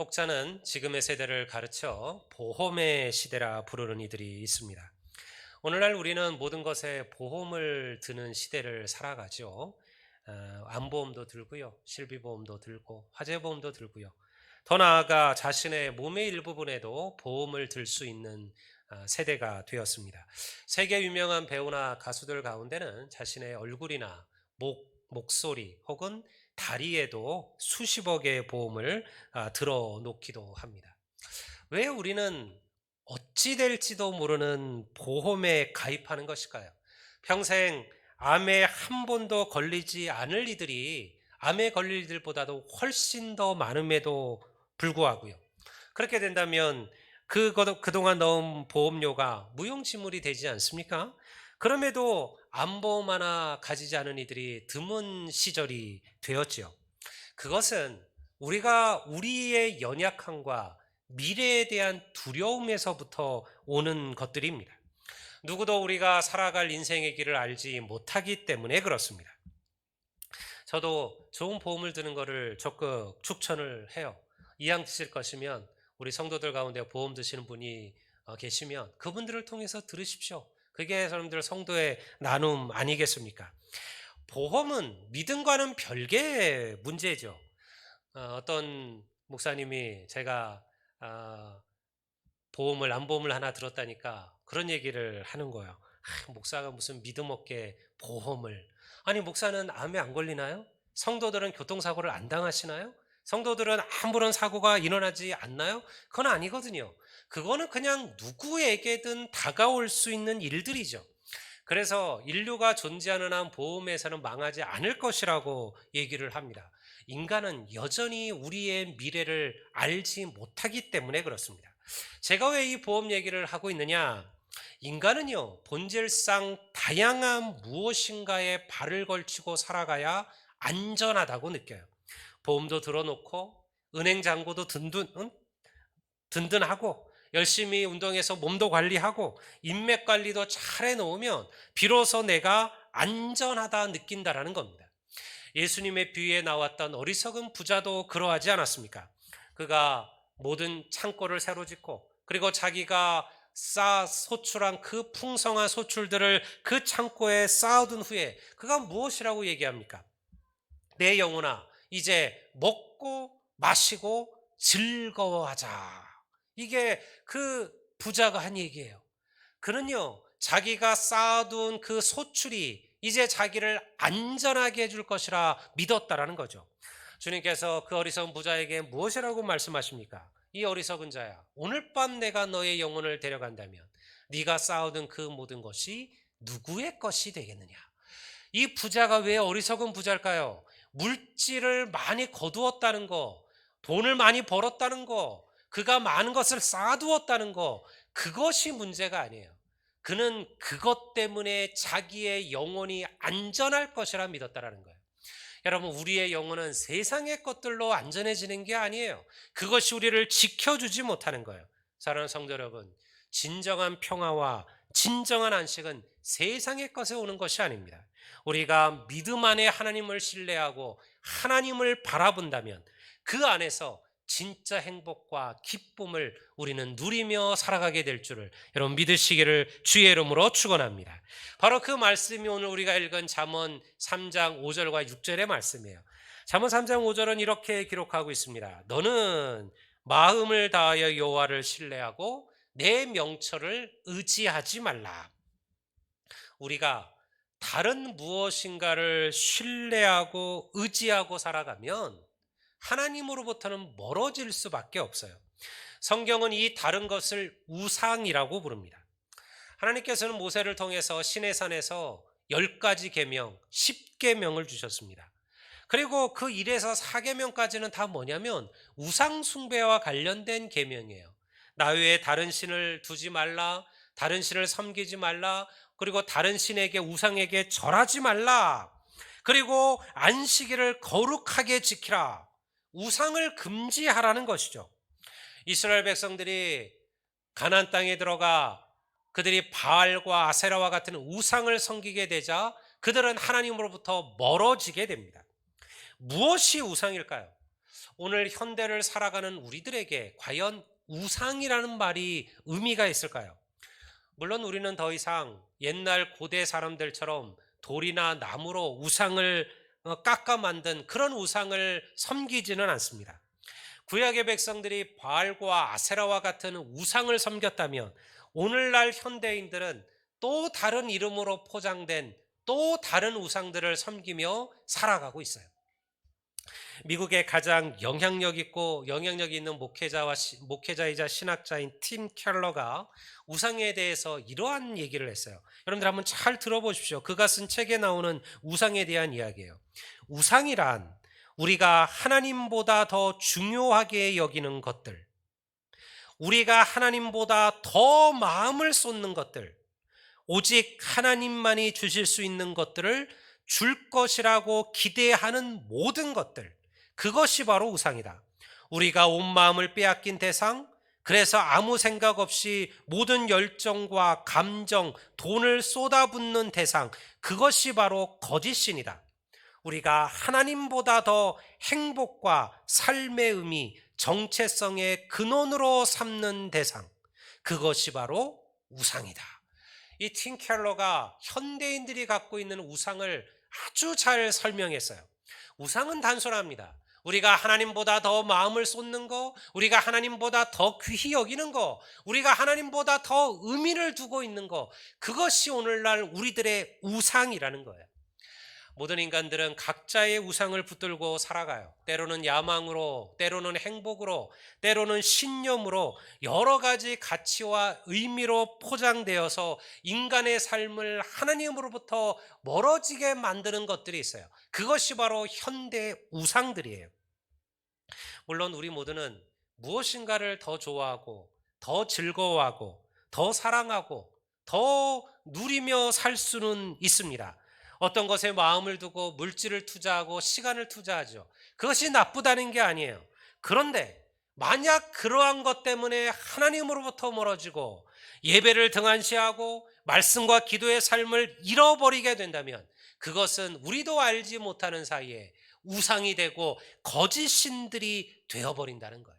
혹자는 지금의 세대를 가르쳐 보험의 시대라 부르는 이들이 있습니다. 오늘날 우리는 모든 것에 보험을 드는 시대를 살아가죠. 안보험도 들고요, 실비보험도 들고, 화재보험도 들고요. 더 나아가 자신의 몸의 일부분에도 보험을 들 수 있는 세대가 되었습니다. 세계 유명한 배우나 가수들 가운데는 자신의 얼굴이나 목소리 혹은 다리에도 수십억의 보험을 들어 놓기도 합니다. 왜 우리는 어찌 될지도 모르는 보험에 가입하는 것일까요? 평생 암에 한 번도 걸리지 않을 이들이 암에 걸릴 이들보다도 훨씬 더 많음에도 불구하고요. 그렇게 된다면 그동안 넣은 보험료가 무용지물이 되지 않습니까? 그럼에도 암보험 하나 가지지 않은 이들이 드문 시절이 되었지요. 그것은 우리가 우리의 연약함과 미래에 대한 두려움에서부터 오는 것들입니다. 누구도 우리가 살아갈 인생의 길을 알지 못하기 때문에 그렇습니다. 저도 좋은 보험을 드는 것을 적극 추천을 해요. 이왕 드실 것이면 우리 성도들 가운데 보험 드시는 분이 계시면 그분들을 통해서 들으십시오. 그게 여러분들 성도의 나눔 아니겠습니까? 보험은 믿음과는 별개의 문제죠. 어떤 목사님이 제가 암보험을 하나 들었다니까 그런 얘기를 하는 거예요. 목사가 무슨 믿음 없게 보험을. 아니, 목사는 암에 안 걸리나요? 성도들은 교통사고를 안 당하시나요? 성도들은 아무런 사고가 일어나지 않나요? 그건 아니거든요. 그거는 그냥 누구에게든 다가올 수 있는 일들이죠. 그래서 인류가 존재하는 한 보험회사는 망하지 않을 것이라고 얘기를 합니다. 인간은 여전히 우리의 미래를 알지 못하기 때문에 그렇습니다. 제가 왜 이 보험 얘기를 하고 있느냐? 인간은요, 본질상 다양한 무엇인가에 발을 걸치고 살아가야 안전하다고 느껴요. 보험도 들어놓고, 은행 잔고도 든든하고, 열심히 운동해서 몸도 관리하고, 인맥 관리도 잘 해놓으면, 비로소 내가 안전하다 느낀다라는 겁니다. 예수님의 비유에 나왔던 어리석은 부자도 그러하지 않았습니까? 그가 모든 창고를 새로 짓고 그리고 자기가 소출한 그 풍성한 소출들을 그 창고에 쌓아둔 후에 그가 무엇이라고 얘기합니까? 내 영혼아, 이제 먹고 마시고 즐거워하자. 이게 그 부자가 한 얘기예요. 그는요, 자기가 쌓아둔 그 소출이 이제 자기를 안전하게 해줄 것이라 믿었다라는 거죠. 주님께서 그 어리석은 부자에게 무엇이라고 말씀하십니까? 이 어리석은 자야, 오늘 밤 내가 너의 영혼을 데려간다면 네가 쌓아둔 그 모든 것이 누구의 것이 되겠느냐? 이 부자가 왜 어리석은 부자일까요? 물질을 많이 거두었다는 거, 돈을 많이 벌었다는 거, 그가 많은 것을 쌓아두었다는 거, 그것이 문제가 아니에요. 그는 그것 때문에 자기의 영혼이 안전할 것이라 믿었다라는 거예요. 여러분, 우리의 영혼은 세상의 것들로 안전해지는 게 아니에요. 그것이 우리를 지켜주지 못하는 거예요. 사랑하는 성도 여러분, 진정한 평화와 진정한 안식은 세상의 것에 오는 것이 아닙니다. 우리가 믿음 안에 하나님을 신뢰하고 하나님을 바라본다면 그 안에서 진짜 행복과 기쁨을 우리는 누리며 살아가게 될 줄을 여러분 믿으시기를 주의 이름으로 축원합니다. 바로 그 말씀이 오늘 우리가 읽은 잠언 3장 5절과 6절의 말씀이에요. 잠언 3장 5절은 이렇게 기록하고 있습니다. 너는 마음을 다하여 여호와를 신뢰하고 내 명철을 의지하지 말라. 우리가 다른 무엇인가를 신뢰하고 의지하고 살아가면 하나님으로부터는 멀어질 수밖에 없어요. 성경은 이 다른 것을 우상이라고 부릅니다. 하나님께서는 모세를 통해서 시내산에서 10가지 계명, 10계명을 주셨습니다. 그리고 그 1에서 4계명까지는 다 뭐냐면 우상 숭배와 관련된 계명이에요. 나 외에 다른 신을 두지 말라, 다른 신을 섬기지 말라, 그리고 다른 신에게 우상에게 절하지 말라. 그리고 안식일을 거룩하게 지키라. 우상을 금지하라는 것이죠. 이스라엘 백성들이 가나안 땅에 들어가 그들이 바알과 아세라와 같은 우상을 섬기게 되자 그들은 하나님으로부터 멀어지게 됩니다. 무엇이 우상일까요? 오늘 현대를 살아가는 우리들에게 과연 우상이라는 말이 의미가 있을까요? 물론 우리는 더 이상 옛날 고대 사람들처럼 돌이나 나무로 우상을 깎아 만든 그런 우상을 섬기지는 않습니다. 구약의 백성들이 바알과 아세라와 같은 우상을 섬겼다면 오늘날 현대인들은 또 다른 이름으로 포장된 또 다른 우상들을 섬기며 살아가고 있어요. 미국의 가장 영향력 있는 목회자이자 신학자인 팀 켈러가 우상에 대해서 이러한 얘기를 했어요. 여러분들 한번 잘 들어보십시오. 그가 쓴 책에 나오는 우상에 대한 이야기예요. 우상이란 우리가 하나님보다 더 중요하게 여기는 것들, 우리가 하나님보다 더 마음을 쏟는 것들, 오직 하나님만이 주실 수 있는 것들을 줄 것이라고 기대하는 모든 것들, 그것이 바로 우상이다. 우리가 온 마음을 빼앗긴 대상, 그래서 아무 생각 없이 모든 열정과 감정, 돈을 쏟아붓는 대상, 그것이 바로 거짓신이다. 우리가 하나님보다 더 행복과 삶의 의미, 정체성의 근원으로 삼는 대상, 그것이 바로 우상이다. 이 팀 켈러가 현대인들이 갖고 있는 우상을 아주 잘 설명했어요. 우상은 단순합니다. 우리가 하나님보다 더 마음을 쏟는 거, 우리가 하나님보다 더 귀히 여기는 거, 우리가 하나님보다 더 의미를 두고 있는 거, 그것이 오늘날 우리들의 우상이라는 거예요. 모든 인간들은 각자의 우상을 붙들고 살아가요. 때로는 야망으로, 때로는 행복으로, 때로는 신념으로 여러 가지 가치와 의미로 포장되어서 인간의 삶을 하나님으로부터 멀어지게 만드는 것들이 있어요. 그것이 바로 현대 우상들이에요. 물론 우리 모두는 무엇인가를 더 좋아하고, 더 즐거워하고, 더 사랑하고, 더 누리며 살 수는 있습니다. 어떤 것에 마음을 두고 물질을 투자하고 시간을 투자하죠. 그것이 나쁘다는 게 아니에요. 그런데 만약 그러한 것 때문에 하나님으로부터 멀어지고 예배를 등한시하고 말씀과 기도의 삶을 잃어버리게 된다면 그것은 우리도 알지 못하는 사이에 우상이 되고 거짓 신들이 되어버린다는 거예요.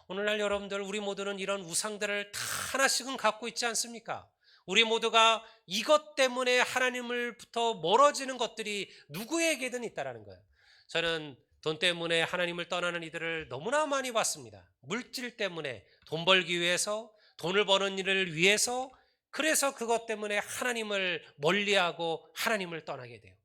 오늘날 여러분들, 우리 모두는 이런 우상들을 다 하나씩은 갖고 있지 않습니까? 우리 모두가 이것 때문에 하나님을부터 멀어지는 것들이 누구에게든 있다라는 거예요. 저는 돈 때문에 하나님을 떠나는 이들을 너무나 많이 봤습니다. 물질 때문에, 돈 벌기 위해서, 돈을 버는 일을 위해서, 그래서 그것 때문에 하나님을 멀리하고 하나님을 떠나게 돼요.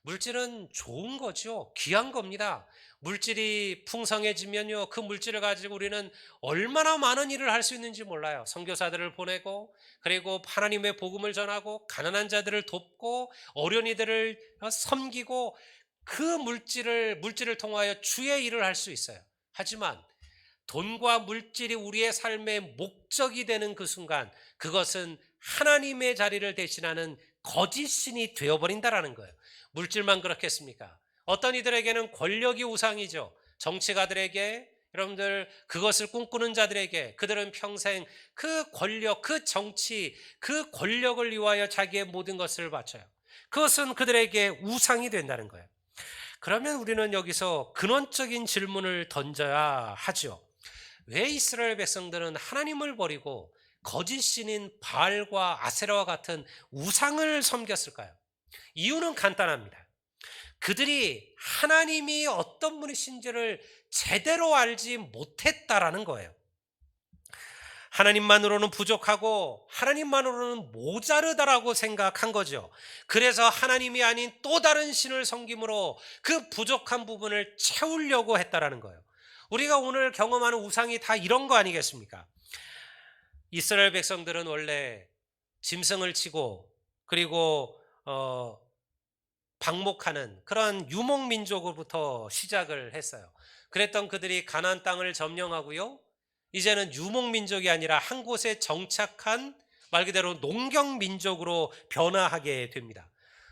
물질은 좋은 거죠. 귀한 겁니다. 물질이 풍성해지면요, 그 물질을 가지고 우리는 얼마나 많은 일을 할 수 있는지 몰라요. 선교사들을 보내고, 그리고 하나님의 복음을 전하고, 가난한 자들을 돕고, 어린이들을 섬기고, 그 물질을 통하여 주의 일을 할 수 있어요. 하지만 돈과 물질이 우리의 삶의 목적이 되는 그 순간, 그것은 하나님의 자리를 대신하는 거짓신이 되어버린다라는 거예요. 물질만 그렇겠습니까? 어떤 이들에게는 권력이 우상이죠. 정치가들에게, 여러분들 그것을 꿈꾸는 자들에게 그들은 평생 그 권력, 그 정치, 그 권력을 위하여 자기의 모든 것을 바쳐요. 그것은 그들에게 우상이 된다는 거예요. 그러면 우리는 여기서 근원적인 질문을 던져야 하죠. 왜 이스라엘 백성들은 하나님을 버리고 거짓 신인 바알과 아세라와 같은 우상을 섬겼을까요? 이유는 간단합니다. 그들이 하나님이 어떤 분이신지를 제대로 알지 못했다라는 거예요. 하나님만으로는 부족하고 하나님만으로는 모자르다라고 생각한 거죠. 그래서 하나님이 아닌 또 다른 신을 섬김으로 그 부족한 부분을 채우려고 했다라는 거예요. 우리가 오늘 경험하는 우상이 다 이런 거 아니겠습니까? 이스라엘 백성들은 원래 짐승을 치고 그리고 방목하는 그런 유목민족으로부터 시작을 했어요. 그랬던 그들이 가나안 땅을 점령하고요, 이제는 유목민족이 아니라 한 곳에 정착한 말 그대로 농경민족으로 변화하게 됩니다.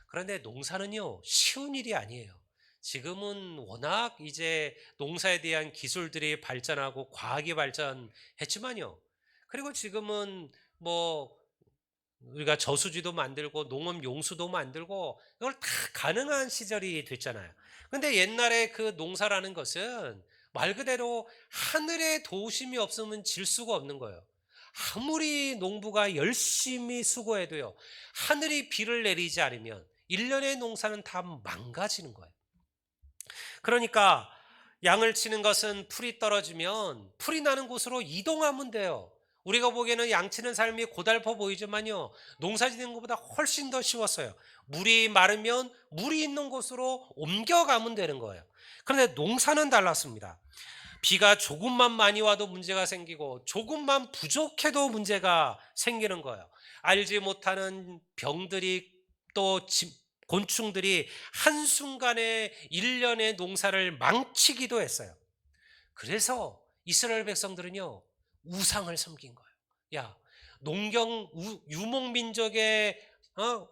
그런데 농사는요, 쉬운 일이 아니에요. 지금은 워낙 이제 농사에 대한 기술들이 발전하고, 과학이 발전했지만요, 그리고 지금은 뭐, 우리가 저수지도 만들고 농업 용수도 만들고 이걸 다 가능한 시절이 됐잖아요. 근데 옛날에 그 농사라는 것은 말 그대로 하늘의 도우심이 없으면 질 수가 없는 거예요. 아무리 농부가 열심히 수고해도요, 하늘이 비를 내리지 않으면 일년의 농사는 다 망가지는 거예요. 그러니까 양을 치는 것은 풀이 떨어지면 풀이 나는 곳으로 이동하면 돼요. 우리가 보기에는 양치는 삶이 고달퍼 보이지만요, 농사 짓는 것보다 훨씬 더 쉬웠어요. 물이 마르면 물이 있는 곳으로 옮겨가면 되는 거예요. 그런데 농사는 달랐습니다. 비가 조금만 많이 와도 문제가 생기고 조금만 부족해도 문제가 생기는 거예요. 알지 못하는 병들이 또 곤충들이 한순간에 일년의 농사를 망치기도 했어요. 그래서 이스라엘 백성들은요, 우상을 섬긴 거예요. 야, 유목민족의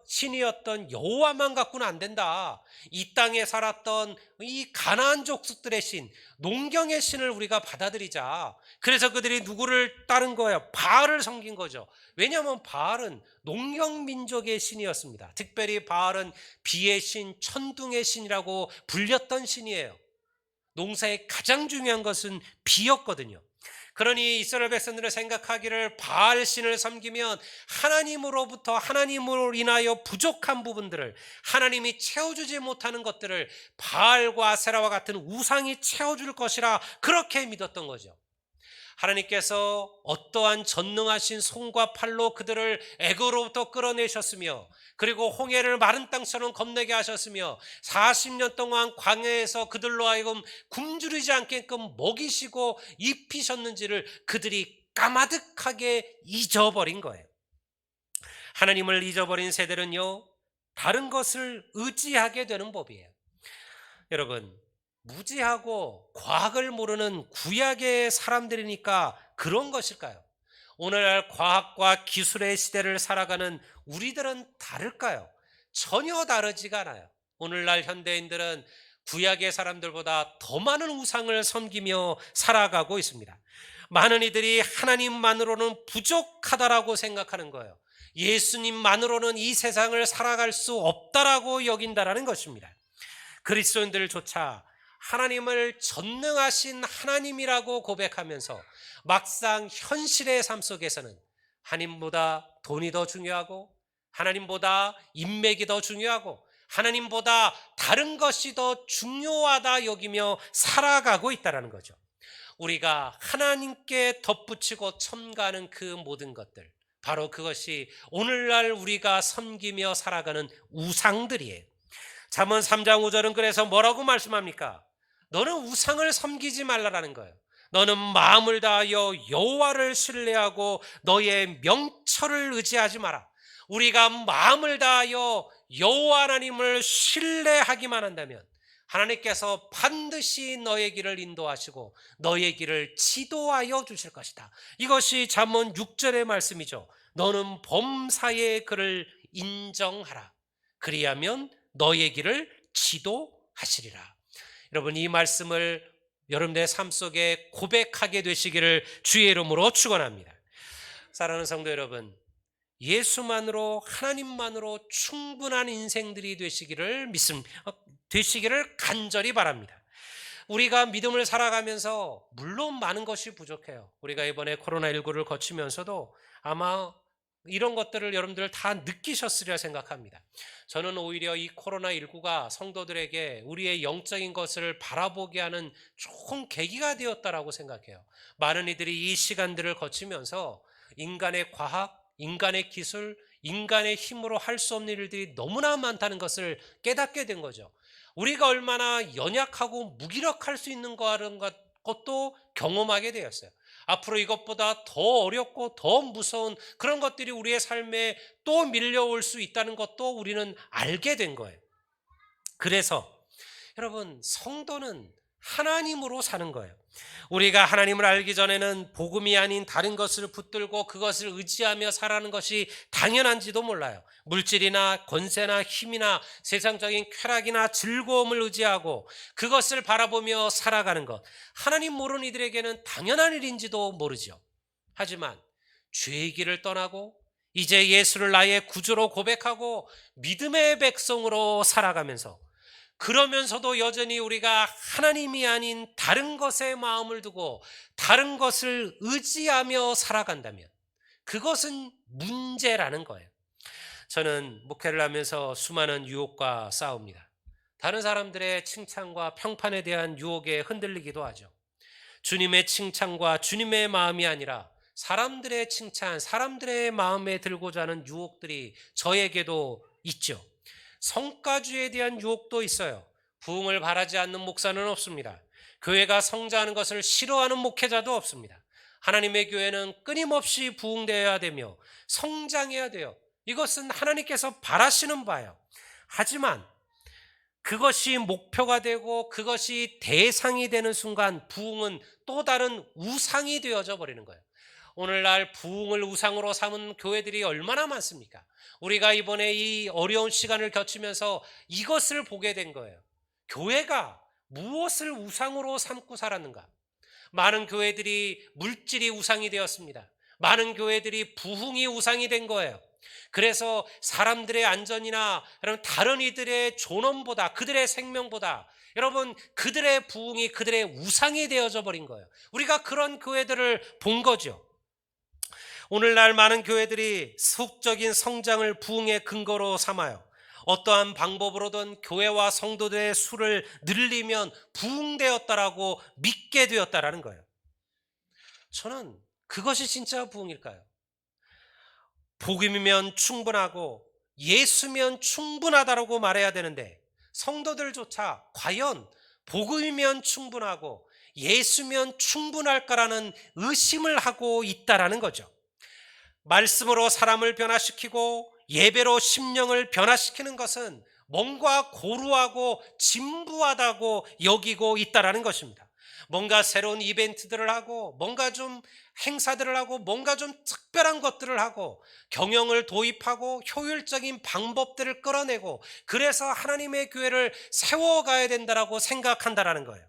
신이었던 여호와만 갖고는 안 된다. 이 땅에 살았던 이 가나안 족속들의 신, 농경의 신을 우리가 받아들이자. 그래서 그들이 누구를 따른 거예요? 바알을 섬긴 거죠. 왜냐하면 바알은 농경민족의 신이었습니다. 특별히 바알은 비의 신, 천둥의 신이라고 불렸던 신이에요. 농사의 가장 중요한 것은 비였거든요. 그러니 이스라엘 백성들은 생각하기를 바알 신을 섬기면 하나님으로부터, 하나님으로 인하여 부족한 부분들을, 하나님이 채워주지 못하는 것들을 바알과 아세라와 같은 우상이 채워줄 것이라 그렇게 믿었던 거죠. 하나님께서 어떠한 전능하신 손과 팔로 그들을 애굽으로부터 끌어내셨으며, 그리고 홍해를 마른 땅처럼 건너게 하셨으며, 40년 동안 광야에서 그들로 하여금 굶주리지 않게끔 먹이시고 입히셨는지를 그들이 까마득하게 잊어버린 거예요. 하나님을 잊어버린 세대는요, 다른 것을 의지하게 되는 법이에요. 여러분, 무지하고 과학을 모르는 구약의 사람들이니까 그런 것일까요? 오늘날 과학과 기술의 시대를 살아가는 우리들은 다를까요? 전혀 다르지가 않아요. 오늘날 현대인들은 구약의 사람들보다 더 많은 우상을 섬기며 살아가고 있습니다. 많은 이들이 하나님만으로는 부족하다라고 생각하는 거예요. 예수님만으로는 이 세상을 살아갈 수 없다라고 여긴다라는 것입니다. 그리스도인들조차 하나님을 전능하신 하나님이라고 고백하면서 막상 현실의 삶 속에서는 하나님보다 돈이 더 중요하고, 하나님보다 인맥이 더 중요하고, 하나님보다 다른 것이 더 중요하다 여기며 살아가고 있다는 거죠. 우리가 하나님께 덧붙이고 첨가하는 그 모든 것들, 바로 그것이 오늘날 우리가 섬기며 살아가는 우상들이에요. 잠언 3장 5절은 그래서 뭐라고 말씀합니까? 너는 우상을 섬기지 말라라는 거예요. 너는 마음을 다하여 여호와를 신뢰하고 너의 명철을 의지하지 마라. 우리가 마음을 다하여 여호와 하나님을 신뢰하기만 한다면 하나님께서 반드시 너의 길을 인도하시고 너의 길을 지도하여 주실 것이다. 이것이 잠언 6절의 말씀이죠. 너는 범사의 그를 인정하라. 그리하면 너의 길을 지도하시리라. 여러분, 이 말씀을 여러분의 삶 속에 고백하게 되시기를 주의 이름으로 축원합니다. 사랑하는 성도 여러분, 예수만으로, 하나님만으로 충분한 인생들이 되시기를 간절히 바랍니다. 우리가 믿음을 살아가면서 물론 많은 것이 부족해요. 우리가 이번에 코로나19를 거치면서도 아마 이런 것들을 여러분들 다 느끼셨으리라 생각합니다. 저는 오히려 이 코로나19가 성도들에게 우리의 영적인 것을 바라보게 하는 좋은 계기가 되었다라고 생각해요. 많은 이들이 이 시간들을 거치면서 인간의 과학, 인간의 기술, 인간의 힘으로 할 수 없는 일들이 너무나 많다는 것을 깨닫게 된 거죠. 우리가 얼마나 연약하고 무기력할 수 있는 것도 경험하게 되었어요. 앞으로 이것보다 더 어렵고 더 무서운 그런 것들이 우리의 삶에 또 밀려올 수 있다는 것도 우리는 알게 된 거예요. 그래서 여러분, 성도는 하나님으로 사는 거예요. 우리가 하나님을 알기 전에는 복음이 아닌 다른 것을 붙들고 그것을 의지하며 살아가는 것이 당연한지도 몰라요. 물질이나 권세나 힘이나 세상적인 쾌락이나 즐거움을 의지하고 그것을 바라보며 살아가는 것, 하나님 모르는 이들에게는 당연한 일인지도 모르죠. 하지만 죄의 길을 떠나고 이제 예수를 나의 구주로 고백하고 믿음의 백성으로 살아가면서, 그러면서도 여전히 우리가 하나님이 아닌 다른 것에 마음을 두고 다른 것을 의지하며 살아간다면 그것은 문제라는 거예요. 저는 목회를 하면서 수많은 유혹과 싸웁니다. 다른 사람들의 칭찬과 평판에 대한 유혹에 흔들리기도 하죠. 주님의 칭찬과 주님의 마음이 아니라 사람들의 칭찬, 사람들의 마음에 들고자 하는 유혹들이 저에게도 있죠. 성과주의에 대한 유혹도 있어요. 부흥을 바라지 않는 목사는 없습니다. 교회가 성장하는 것을 싫어하는 목회자도 없습니다. 하나님의 교회는 끊임없이 부흥되어야 되며 성장해야 돼요. 이것은 하나님께서 바라시는 바예요. 하지만 그것이 목표가 되고 그것이 대상이 되는 순간 부흥은 또 다른 우상이 되어져 버리는 거예요. 오늘날 부흥을 우상으로 삼은 교회들이 얼마나 많습니까? 우리가 이번에 이 어려운 시간을 거치면서 이것을 보게 된 거예요. 교회가 무엇을 우상으로 삼고 살았는가? 많은 교회들이 물질이 우상이 되었습니다. 많은 교회들이 부흥이 우상이 된 거예요. 그래서 사람들의 안전이나 다른 이들의 존엄보다, 그들의 생명보다 여러분 그들의 부흥이 그들의 우상이 되어져 버린 거예요. 우리가 그런 교회들을 본 거죠. 오늘날 많은 교회들이 수적인 성장을 부흥의 근거로 삼아요. 어떠한 방법으로든 교회와 성도들의 수를 늘리면 부흥되었다라고 믿게 되었다라는 거예요. 저는 그것이 진짜 부흥일까요? 복음이면 충분하고 예수면 충분하다라고 말해야 되는데 성도들조차 과연 복음이면 충분하고 예수면 충분할까라는 의심을 하고 있다라는 거죠. 말씀으로 사람을 변화시키고 예배로 심령을 변화시키는 것은 뭔가 고루하고 진부하다고 여기고 있다라는 것입니다. 뭔가 새로운 이벤트들을 하고 뭔가 좀 행사들을 하고 뭔가 좀 특별한 것들을 하고 경영을 도입하고 효율적인 방법들을 끌어내고 그래서 하나님의 교회를 세워가야 된다라고 생각한다라는 거예요.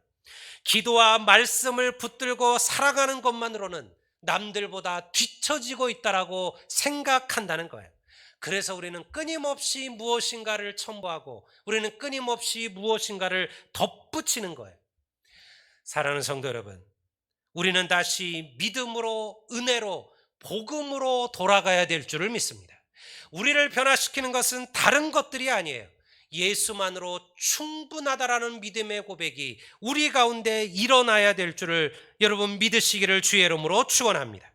기도와 말씀을 붙들고 살아가는 것만으로는 남들보다 뒤처지고 있다라고 생각한다는 거예요. 그래서 우리는 끊임없이 무엇인가를 첨부하고 우리는 끊임없이 무엇인가를 덧붙이는 거예요. 사랑하는 성도 여러분, 우리는 다시 믿음으로, 은혜로, 복음으로 돌아가야 될 줄을 믿습니다. 우리를 변화시키는 것은 다른 것들이 아니에요. 예수만으로 충분하다라는 믿음의 고백이 우리 가운데 일어나야 될 줄을 여러분 믿으시기를 주의 이름으로 축원합니다.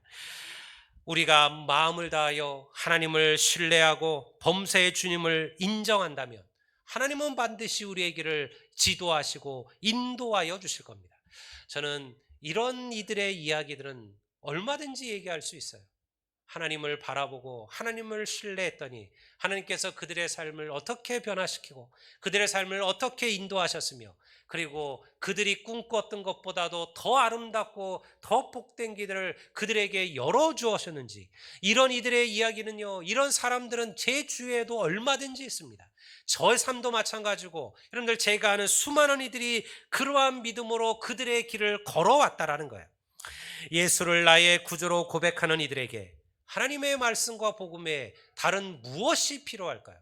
우리가 마음을 다하여 하나님을 신뢰하고 범사의 주님을 인정한다면 하나님은 반드시 우리의 길을 지도하시고 인도하여 주실 겁니다. 저는 이런 이들의 이야기들은 얼마든지 얘기할 수 있어요. 하나님을 바라보고 하나님을 신뢰했더니 하나님께서 그들의 삶을 어떻게 변화시키고 그들의 삶을 어떻게 인도하셨으며 그리고 그들이 꿈꿨던 것보다도 더 아름답고 더 복된 길을 그들에게 열어주었는지, 이런 이들의 이야기는요, 이런 사람들은 제 주위에도 얼마든지 있습니다. 저의 삶도 마찬가지고 여러분들 제가 아는 수많은 이들이 그러한 믿음으로 그들의 길을 걸어왔다라는 거예요. 예수를 나의 구주로 고백하는 이들에게 하나님의 말씀과 복음에 다른 무엇이 필요할까요?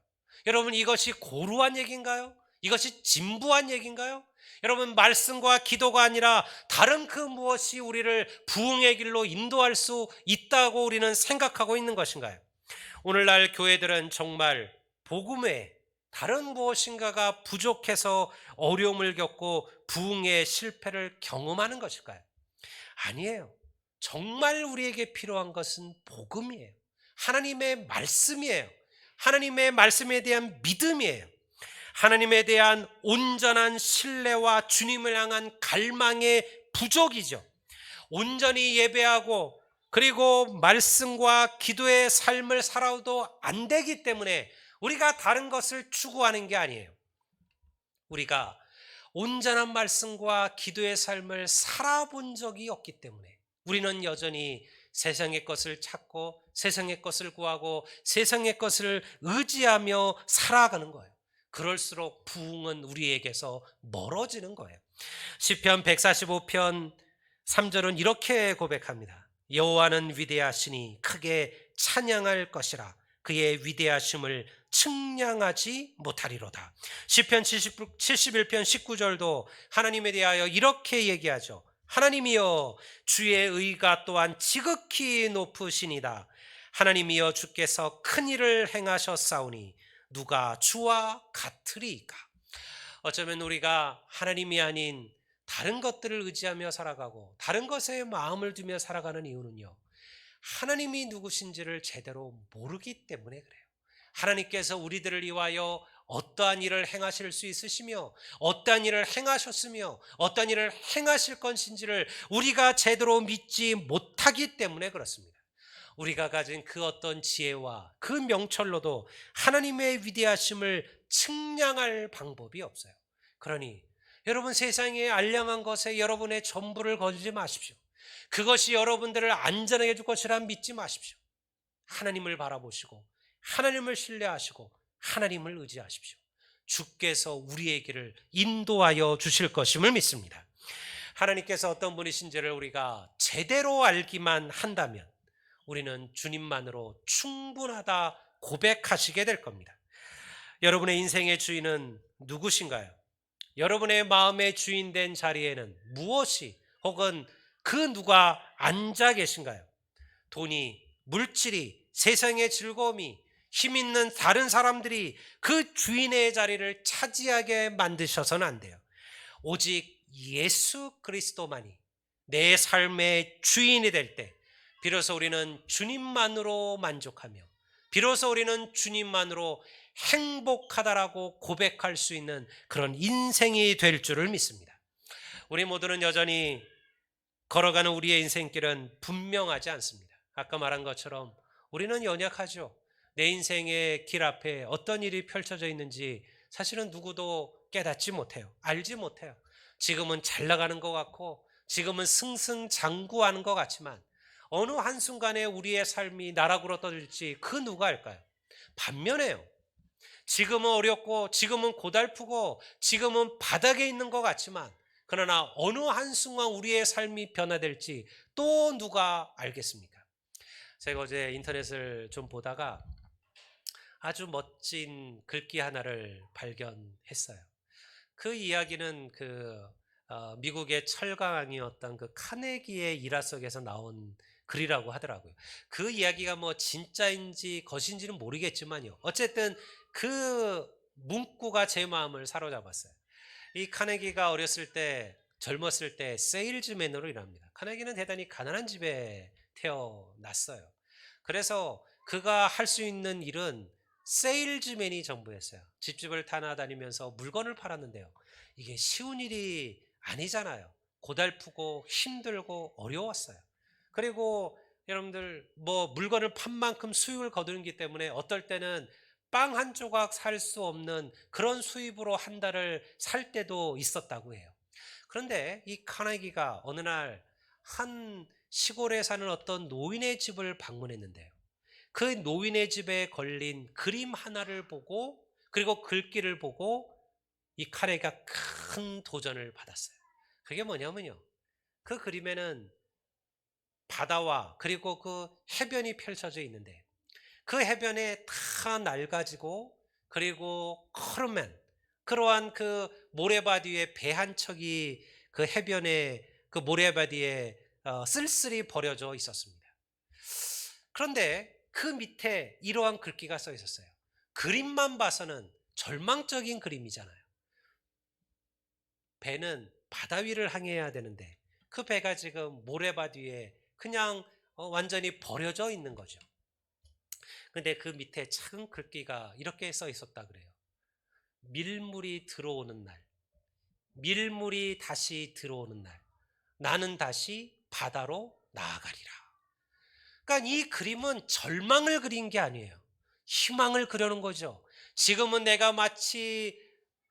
여러분, 이것이 고루한 얘기인가요? 이것이 진부한 얘기인가요? 여러분, 말씀과 기도가 아니라 다른 그 무엇이 우리를 부흥의 길로 인도할 수 있다고 우리는 생각하고 있는 것인가요? 오늘날 교회들은 정말 복음 외에 다른 무엇인가가 부족해서 어려움을 겪고 부흥의 실패를 경험하는 것일까요? 아니에요. 정말 우리에게 필요한 것은 복음이에요. 하나님의 말씀이에요. 하나님의 말씀에 대한 믿음이에요. 하나님에 대한 온전한 신뢰와 주님을 향한 갈망의 부족이죠. 온전히 예배하고 그리고 말씀과 기도의 삶을 살아도 안 되기 때문에 우리가 다른 것을 추구하는 게 아니에요. 우리가 온전한 말씀과 기도의 삶을 살아본 적이 없기 때문에 우리는 여전히 세상의 것을 찾고 세상의 것을 구하고 세상의 것을 의지하며 살아가는 거예요. 그럴수록 부흥은 우리에게서 멀어지는 거예요. 시편 145편 3절은 이렇게 고백합니다. 여호와는 위대하시니 크게 찬양할 것이라. 그의 위대하심을 측량하지 못하리로다. 시편 71편 19절도 하나님에 대하여 이렇게 얘기하죠. 하나님이여 주의 의가 또한 지극히 높으시니다. 하나님이여 주께서 큰 일을 행하셨사오니 누가 주와 같으리이까. 어쩌면 우리가 하나님이 아닌 다른 것들을 의지하며 살아가고 다른 것에 마음을 두며 살아가는 이유는요, 하나님이 누구신지를 제대로 모르기 때문에 그래요. 하나님께서 우리들을 위하여 어떠한 일을 행하실 수 있으시며 어떠한 일을 행하셨으며 어떠한 일을 행하실 것인지를 우리가 제대로 믿지 못하기 때문에 그렇습니다. 우리가 가진 그 어떤 지혜와 그 명철로도 하나님의 위대하심을 측량할 방법이 없어요. 그러니 여러분, 세상의 알량한 것에 여러분의 전부를 걸지 마십시오. 그것이 여러분들을 안전하게 해줄 것이라 믿지 마십시오. 하나님을 바라보시고 하나님을 신뢰하시고 하나님을 의지하십시오. 주께서 우리의 길을 인도하여 주실 것임을 믿습니다. 하나님께서 어떤 분이신지를 우리가 제대로 알기만 한다면 우리는 주님만으로 충분하다 고백하시게 될 겁니다. 여러분의 인생의 주인은 누구신가요? 여러분의 마음의 주인 된 자리에는 무엇이 혹은 그 누가 앉아 계신가요? 돈이, 물질이, 세상의 즐거움이, 힘 있는 다른 사람들이 그 주인의 자리를 차지하게 만드셔서는 안 돼요. 오직 예수 그리스도만이 내 삶의 주인이 될 때 비로소 우리는 주님만으로 만족하며 비로소 우리는 주님만으로 행복하다라고 고백할 수 있는 그런 인생이 될 줄을 믿습니다. 우리 모두는 여전히 걸어가는 우리의 인생길은 분명하지 않습니다. 아까 말한 것처럼 우리는 연약하죠. 내 인생의 길 앞에 어떤 일이 펼쳐져 있는지 사실은 누구도 깨닫지 못해요. 알지 못해요. 지금은 잘 나가는 것 같고 지금은 승승장구하는 것 같지만 어느 한순간에 우리의 삶이 나락으로 떨어질지 그 누가 알까요? 반면에요, 지금은 어렵고 지금은 고달프고 지금은 바닥에 있는 것 같지만 그러나 어느 한순간 우리의 삶이 변화될지 또 누가 알겠습니까? 제가 어제 인터넷을 좀 보다가 아주 멋진 글귀 하나를 발견했어요. 그 이야기는 미국의 철강왕이었던 그 카네기의 일화 속에서 나온 글이라고 하더라고요. 그 이야기가 뭐 진짜인지 것인지는 모르겠지만요. 어쨌든 그 문구가 제 마음을 사로잡았어요. 이 카네기가 어렸을 때, 젊었을 때 세일즈맨으로 일합니다. 카네기는 대단히 가난한 집에 태어났어요. 그래서 그가 할 수 있는 일은 세일즈맨이 전부였어요. 집집을 타나다니면서 물건을 팔았는데요. 이게 쉬운 일이 아니잖아요. 고달프고 힘들고 어려웠어요. 그리고 여러분들 뭐 물건을 판 만큼 수익을 거두기 때문에 어떨 때는 빵 한 조각 살 수 없는 그런 수입으로 한 달을 살 때도 있었다고 해요. 그런데 이 카네기가 어느 날 한 시골에 사는 어떤 노인의 집을 방문했는데요. 그 노인의 집에 걸린 그림 하나를 보고 그리고 글귀를 보고 이 카네기가 큰 도전을 받았어요. 그게 뭐냐면요, 그 그림에는 바다와 그리고 그 해변이 펼쳐져 있는데 그 해변에 다 낡아지고 그리고 커름한 그러한 그 모래바디 위에 배 한 척이 그 해변에 그 모래바디에 쓸쓸히 버려져 있었습니다. 그런데 그 밑에 이러한 글귀가 써 있었어요. 그림만 봐서는 절망적인 그림이잖아요. 배는 바다 위를 항해해야 되는데 그 배가 지금 모래바디 위에 그냥 완전히 버려져 있는 거죠. 근데 그 밑에 작은 글귀가 이렇게 써 있었다 그래요. 밀물이 들어오는 날, 밀물이 다시 들어오는 날, 나는 다시 바다로 나아가리라. 그러니까 이 그림은 절망을 그린 게 아니에요. 희망을 그려는 거죠. 지금은 내가 마치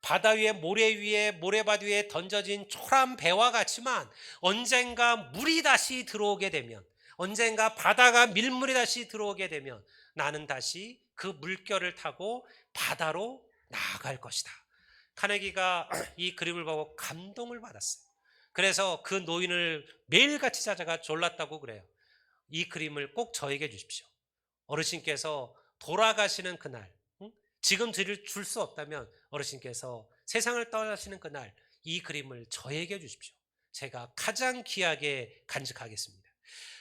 바다 위에 모래바디 위에 던져진 초란 배와 같지만 언젠가 물이 다시 들어오게 되면, 언젠가 바다가 밀물이 다시 들어오게 되면 나는 다시 그 물결을 타고 바다로 나아갈 것이다. 카네기가 이 그림을 보고 감동을 받았어요. 그래서 그 노인을 매일같이 찾아가 졸랐다고 그래요. 이 그림을 꼭 저에게 주십시오. 어르신께서 돌아가시는 그날, 지금 줄 수 없다면 어르신께서 세상을 떠나시는 그날 이 그림을 저에게 주십시오. 제가 가장 귀하게 간직하겠습니다.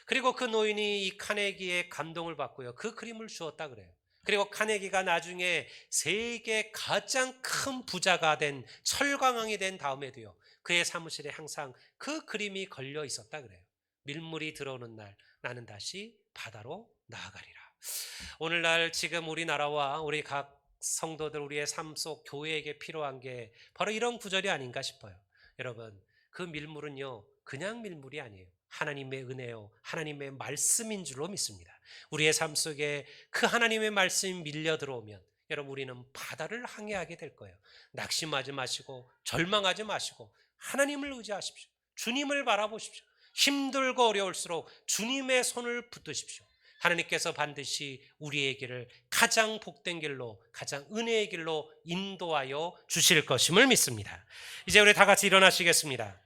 그리고 그 노인이 이 카네기의 감동을 받고요. 그 그림을 주었다 그래요. 그리고 카네기가 나중에 세계 가장 큰 부자가 된 철강왕이 된 다음에도요. 그의 사무실에 항상 그 그림이 걸려 있었다 그래요. 밀물이 들어오는 날 나는 다시 바다로 나아가리라. 오늘날 지금 우리나라와 우리 각 성도들 우리의 삶 속 교회에게 필요한 게 바로 이런 구절이 아닌가 싶어요. 여러분, 그 밀물은요 그냥 밀물이 아니에요. 하나님의 은혜요 하나님의 말씀인 줄로 믿습니다. 우리의 삶 속에 그 하나님의 말씀이 밀려 들어오면 여러분 우리는 바다를 항해하게 될 거예요. 낙심하지 마시고 절망하지 마시고 하나님을 의지하십시오. 주님을 바라보십시오. 힘들고 어려울수록 주님의 손을 붙드십시오. 하나님께서 반드시 우리의 길을 가장 복된 길로 가장 은혜의 길로 인도하여 주실 것임을 믿습니다. 이제 우리 다 같이 일어나시겠습니다.